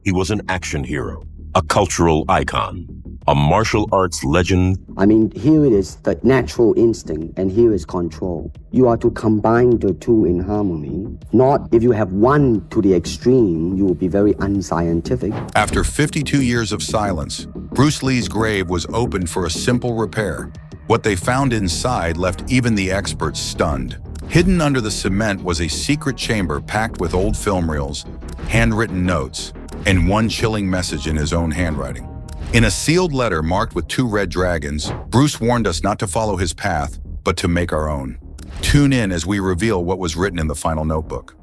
He was an action hero, a cultural icon, a martial arts legend. I mean, here it is, the natural instinct, and here is control. You are to combine the two in harmony. Not if you have one to the extreme, you will be very unscientific. After 52 years of silence, Bruce Lee's grave was opened for a simple repair. What they found inside left even the experts stunned. Hidden under the cement was a secret chamber packed with old film reels, handwritten notes, and one chilling message in his own handwriting. In a sealed letter marked with 2 red dragons, Bruce warned us not to follow his path, but to make our own. Tune in as we reveal what was written in the final notebook.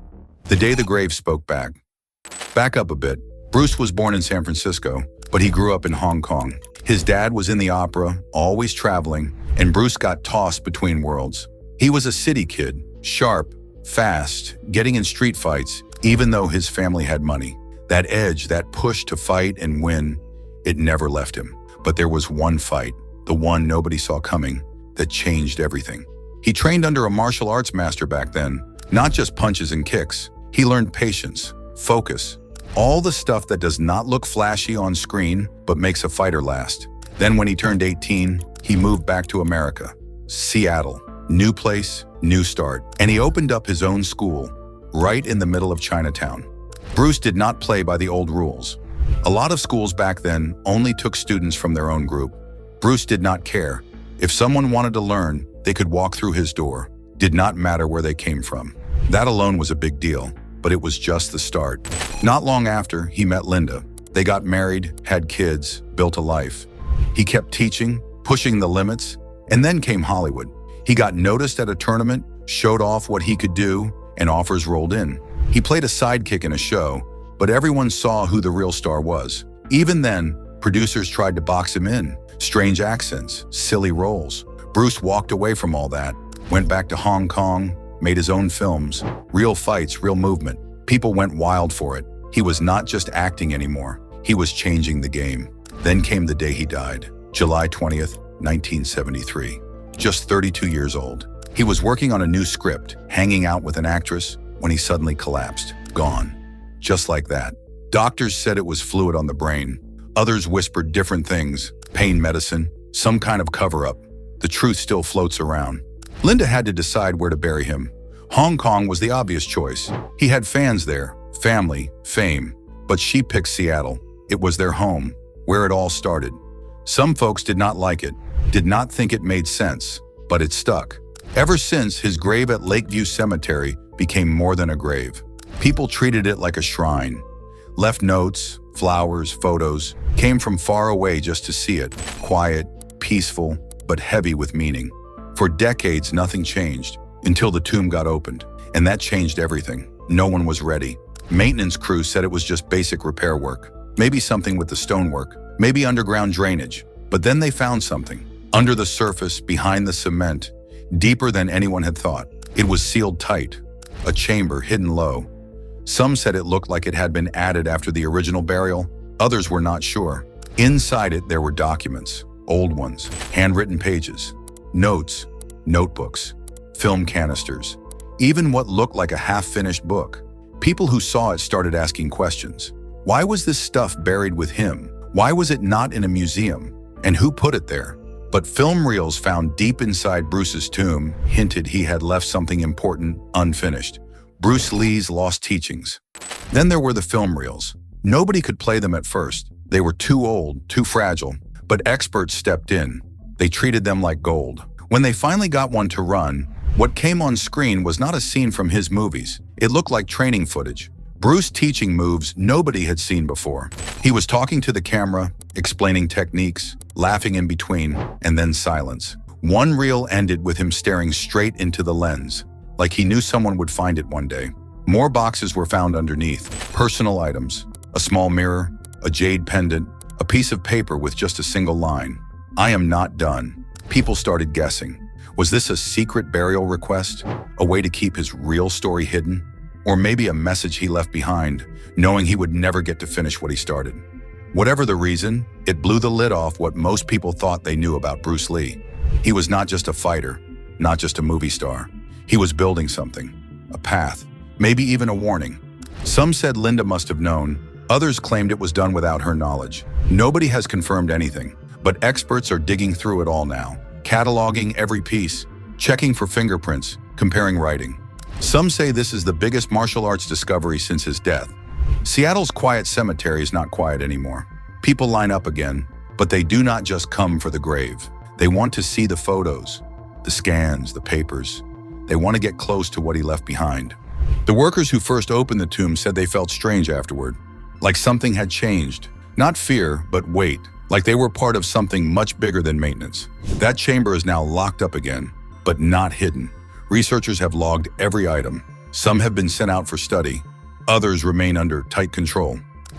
The day the grave spoke back. Back up a bit. Bruce was born in San Francisco, but he grew up in Hong Kong. His dad was in the opera, always traveling, and Bruce got tossed between worlds. He was a city kid, sharp, fast, getting in street fights, even though his family had money. That edge, that push to fight and win, it never left him. But there was one fight, the one nobody saw coming, that changed everything. He trained under a martial arts master back then, not just punches and kicks. He learned patience, focus, all the stuff that does not look flashy on screen, but makes a fighter last. Then when he turned 18, he moved back to America, Seattle. New place, new start. And he opened up his own school, right in the middle of Chinatown. Bruce did not play by the old rules. A lot of schools back then only took students from their own group. Bruce did not care. If someone wanted to learn, they could walk through his door. Did not matter where they came from. That alone was a big deal, but it was just the start. Not long after, he met Linda. They got married, had kids, built a life. He kept teaching, pushing the limits, and then came Hollywood. He got noticed at a tournament, showed off what he could do, and offers rolled in. He played a sidekick in a show, but everyone saw who the real star was. Even then, producers tried to box him in. Strange accents, silly roles. Bruce walked away from all that, went back to Hong Kong, made his own films. Real fights, real movement. People went wild for it. He was not just acting anymore. He was changing the game. Then came the day he died, July 20th, 1973. Just 32 years old. He was working on a new script, hanging out with an actress, when he suddenly collapsed, gone. Just like that. Doctors said it was fluid on the brain. Others whispered different things, pain medicine, some kind of cover-up. The truth still floats around. Linda had to decide where to bury him. Hong Kong was the obvious choice. He had fans there, family, fame. But she picked Seattle. It was their home, where it all started. Some folks did not like it, did not think it made sense, but it stuck. Ever since, his grave at Lakeview Cemetery became more than a grave. People treated it like a shrine. Left notes, flowers, photos, came from far away just to see it. Quiet, peaceful, but heavy with meaning. For decades, nothing changed, until the tomb got opened. And that changed everything. No one was ready. Maintenance crews said it was just basic repair work. Maybe something with the stonework, maybe underground drainage. But then they found something. Under the surface, behind the cement, deeper than anyone had thought. It was sealed tight, a chamber hidden low. Some said it looked like it had been added after the original burial. Others were not sure. Inside it, there were documents, old ones, handwritten pages, notes, notebooks, film canisters, even what looked like a half-finished book. People who saw it started asking questions. Why was this stuff buried with him? Why was it not in a museum? And who put it there? But film reels found deep inside Bruce's tomb hinted he had left something important unfinished. Bruce Lee's lost teachings. Then there were the film reels. Nobody could play them at first. They were too old, too fragile. But experts stepped in. They treated them like gold. When they finally got one to run, what came on screen was not a scene from his movies. It looked like training footage. Bruce teaching moves nobody had seen before. He was talking to the camera, explaining techniques, laughing in between, and then silence. One reel ended with him staring straight into the lens, like he knew someone would find it one day. More boxes were found underneath, personal items, a small mirror, a jade pendant, a piece of paper with just a single line. "I am not done." People started guessing. Was this a secret burial request? A way to keep his real story hidden? Or maybe a message he left behind, knowing he would never get to finish what he started? Whatever the reason, it blew the lid off what most people thought they knew about Bruce Lee. He was not just a fighter, not just a movie star. He was building something, a path, maybe even a warning. Some said Linda must have known, Others claimed it was done without her knowledge. Nobody has confirmed anything, but experts are digging through it all now, cataloging every piece, checking for fingerprints, comparing writing. Some say this is the biggest martial arts discovery since his death. Seattle's quiet cemetery is not quiet anymore. People line up again, but they do not just come for the grave. They want to see the photos, the scans, the papers. They want to get close to what he left behind. The workers who first opened the tomb said they felt strange afterward, like something had changed. Not fear, but weight, like they were part of something much bigger than maintenance. That chamber is now locked up again, but not hidden. Researchers have logged every item. Some have been sent out for study. Others remain under tight control.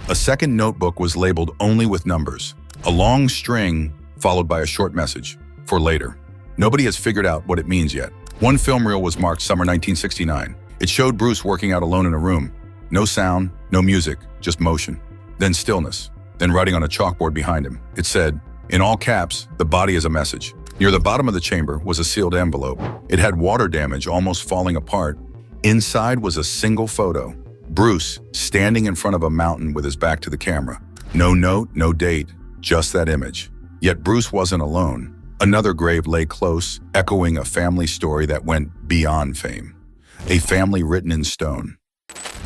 A second notebook was labeled only with numbers. A long string followed by a short message, for later. Nobody has figured out what it means yet. One film reel was marked summer 1969. It showed Bruce working out alone in a room. No sound, no music, just motion. Then stillness. Then writing on a chalkboard behind him. It said, in all caps, the body is a message. Near the bottom of the chamber was a sealed envelope. It had water damage almost falling apart. Inside was a single photo. Bruce standing in front of a mountain with his back to the camera. No note, no date, just that image. Yet Bruce wasn't alone. Another grave lay close, echoing a family story that went beyond fame. A family written in stone.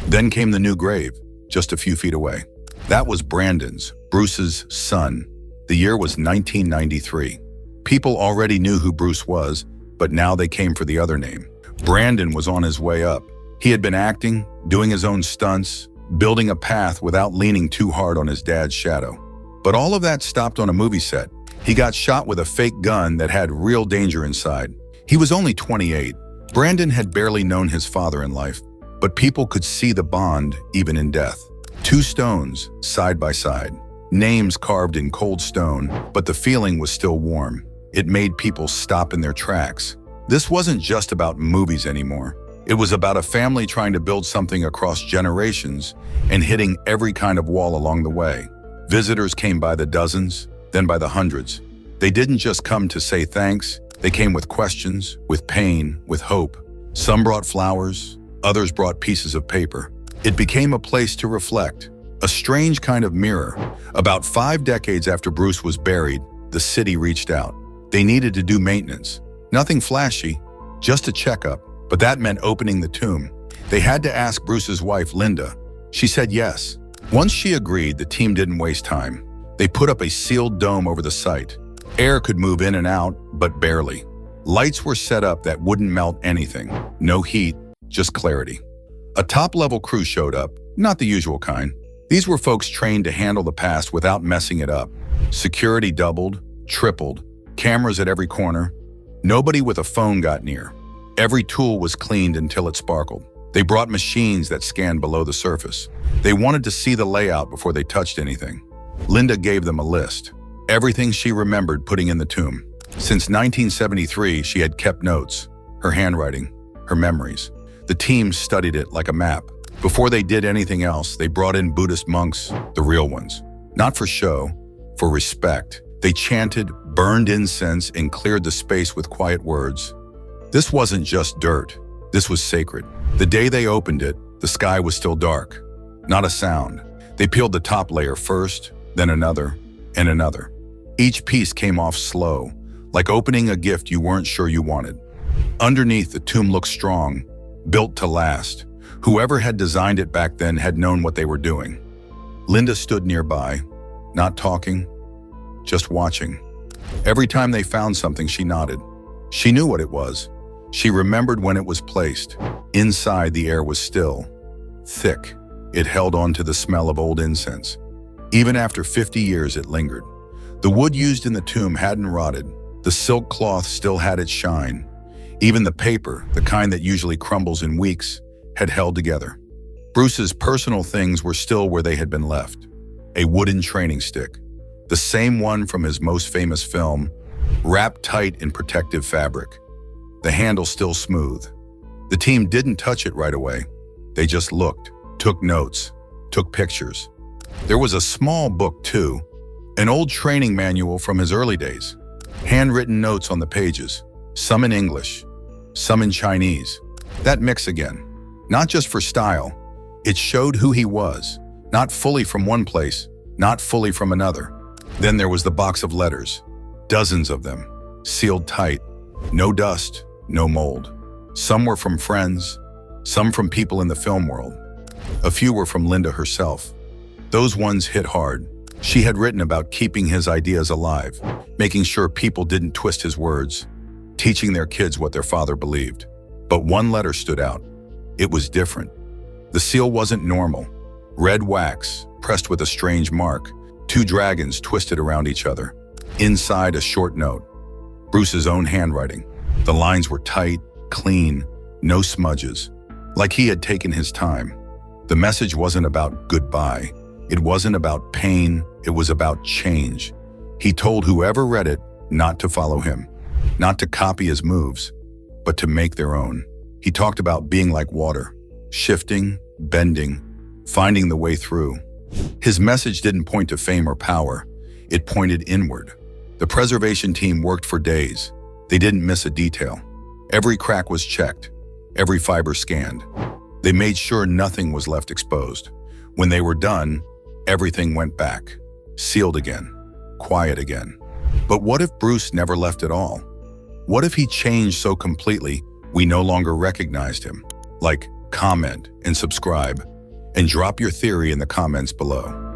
Then came the new grave, just a few feet away. That was Brandon's, Bruce's son. The year was 1993. People already knew who Bruce was, but now they came for the other name. Brandon was on his way up. He had been acting, doing his own stunts, building a path without leaning too hard on his dad's shadow. But all of that stopped on a movie set. He got shot with a fake gun that had real danger inside. He was only 28. Brandon had barely known his father in life, but people could see the bond even in death. Two stones, side by side. Names carved in cold stone, but the feeling was still warm. It made people stop in their tracks. This wasn't just about movies anymore. It was about a family trying to build something across generations and hitting every kind of wall along the way. Visitors came by the dozens, then by the hundreds. They didn't just come to say thanks. They came with questions, with pain, with hope. Some brought flowers, others brought pieces of paper. It became a place to reflect, a strange kind of mirror. About 5 decades after Bruce was buried, the city reached out. They needed to do maintenance. Nothing flashy, just a checkup. But that meant opening the tomb. They had to ask Bruce's wife, Linda. She said yes. Once she agreed, the team didn't waste time. They put up a sealed dome over the site. Air could move in and out, but barely. Lights were set up that wouldn't melt anything. No heat, just clarity. A top-level crew showed up, not the usual kind. These were folks trained to handle the past without messing it up. Security doubled, tripled, cameras at every corner. Nobody with a phone got near. Every tool was cleaned until it sparkled. They brought machines that scanned below the surface. They wanted to see the layout before they touched anything. Linda gave them a list. Everything she remembered putting in the tomb. Since 1973, she had kept notes, her handwriting, her memories. The team studied it like a map. Before they did anything else, they brought in Buddhist monks, the real ones. Not for show, for respect. They chanted, burned incense, and cleared the space with quiet words. This wasn't just dirt. This was sacred. The day they opened it, the sky was still dark. Not a sound. They peeled the top layer first, then another, and another. Each piece came off slow, like opening a gift you weren't sure you wanted. Underneath, the tomb looked strong, built to last. Whoever had designed it back then had known what they were doing. Linda stood nearby, not talking, just watching. Every time they found something, she nodded. She knew what it was. She remembered when it was placed. Inside, the air was still, thick. It held on to the smell of old incense. Even after 50 years, it lingered. The wood used in the tomb hadn't rotted. The silk cloth still had its shine. Even the paper, the kind that usually crumbles in weeks, had held together. Bruce's personal things were still where they had been left. A wooden training stick, the same one from his most famous film, wrapped tight in protective fabric. The handle still smooth. The team didn't touch it right away. They just looked, took notes, took pictures. There was a small book too, an old training manual from his early days. Handwritten notes on the pages, some in English, some in Chinese. That mix again, not just for style. It showed who he was, Not fully from one place, not fully from another. Then there was the box of letters, dozens of them, sealed tight, no dust, no mold. Some were from friends, some from people in the film world. A few were from Linda herself. Those ones hit hard. She had written about keeping his ideas alive, making sure people didn't twist his words, teaching their kids what their father believed. But one letter stood out. It was different. The seal wasn't normal. Red wax, pressed with a strange mark, 2 dragons twisted around each other. Inside, a short note. Bruce's own handwriting. The lines were tight, clean, no smudges, like he had taken his time. The message wasn't about goodbye. It wasn't about pain. It was about change. He told whoever read it not to follow him, not to copy his moves, but to make their own. He talked about being like water, shifting, bending, finding the way through. His message didn't point to fame or power. It pointed inward. The preservation team worked for days. They didn't miss a detail. Every crack was checked, every fiber scanned. They made sure nothing was left exposed. When they were done, everything went back, sealed again, quiet again. But what if Bruce never left at all? What if he changed so completely we no longer recognized him? Like, comment and subscribe, and drop your theory in the comments below.